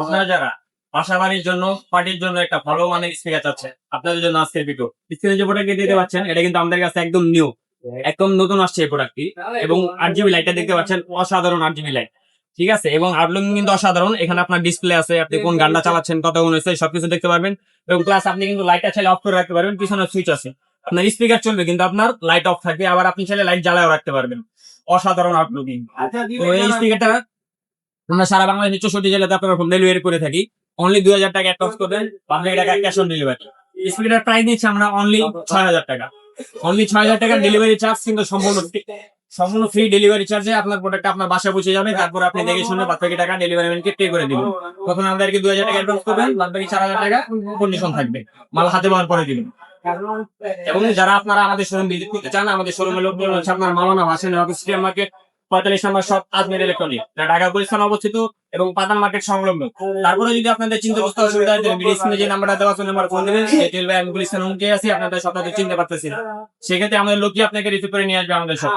আপনারা যারা বাসা বাড়ির জন্য পার্টির জন্য একটা ভালো মানের স্পিকার চাচ্ছেন, আপনাদের জন্য আজকের ভিডিও। স্ক্রিনে যে প্রোডাক্ট দেখতে পাচ্ছেন এটা কিন্তু আমাদের কাছে একদম নিউ, একদম নতুন আসছে এই প্রোডাক্টটি। এবং 8GB লাইটটা দেখতে পাচ্ছেন, অসাধারণ 8GB লাইট। ঠিক আছে, এবং আউটলুক কিন্তু অসাধারণ। এখানে আপনার ডিসপ্লে আছে, আপনি কোন গানটা চালাচ্ছেন, কত গুণ হয়েছে সবকিছু দেখতে পারবেন। এবং প্লাস আপনি কিন্তু লাইটটা চাইলে অফ করে রাখতে পারবেন, পিছনে সুইচ আছে। আপনার স্পিকার চলবে কিন্তু আপনার লাইট অফ থাকবে, আবার আপনি চাইলে লাইট জ্বালায়ও রাখতে পারবেন। অসাধারণ আউটলুকিং। তো এই স্পিকারটা আমরা সারা বাংলাদেশের 64 জেলাতে আপনার হোম ডেলিভারি করে থাকি। অনলি 2000 টাকা অ্যাডভান্স করবেন, 5,000 টাকা cash on delivery. Speaker price নিচ্ছি আমরা অনলি 6000 টাকা। অনলি 6000 টাকা ডেলিভারি চার্জ, কিন্তু সম্পূর্ণ ফ্রি ডেলিভারি চার্জে আপনার প্রোডাক্ট আপনার বাসায় পৌঁছে যাবে। তারপর আপনি দেখে শুনে বাকি টাকা ডেলিভারি ম্যানকে পে করে দিবেন। তখন আমাদেরকে 2000 টাকা অ্যাডভান্স করবেন, বাকি 4000 টাকা কন্ডিশন থাকবে, মাল হাতে পাওয়ার পরে দিবেন। এবং যারা আপনারা আমাদের শোরুম ভিজিট করতে চান, আমাদের শোরুমের লোকজন হচ্ছে আপনার মাওলানা ভাসানী স্টেডিয়াম মার্কেট 45 নম্বর শপ, আজমের ইলেকট্রনিক, ঢাকা গুলিস্তান অবস্থিত এবং পাতান মার্কেট সংলগ্ন। তারপরে যদি আপনাদের চিনতে বুঝতে অসুবিধা হয়, স্ক্রিনে যে নাম্বারটা দেওয়া আছে নাম্বার ফোন দেবেন। আমি গুলিস্তান আছি, আপনাদের সপ্তাহে চিনতে পারতেছি না, সেক্ষেত্রে আমাদের লোকই আপনাকে রিসিভ করে নিয়ে আসবে আমাদের সব।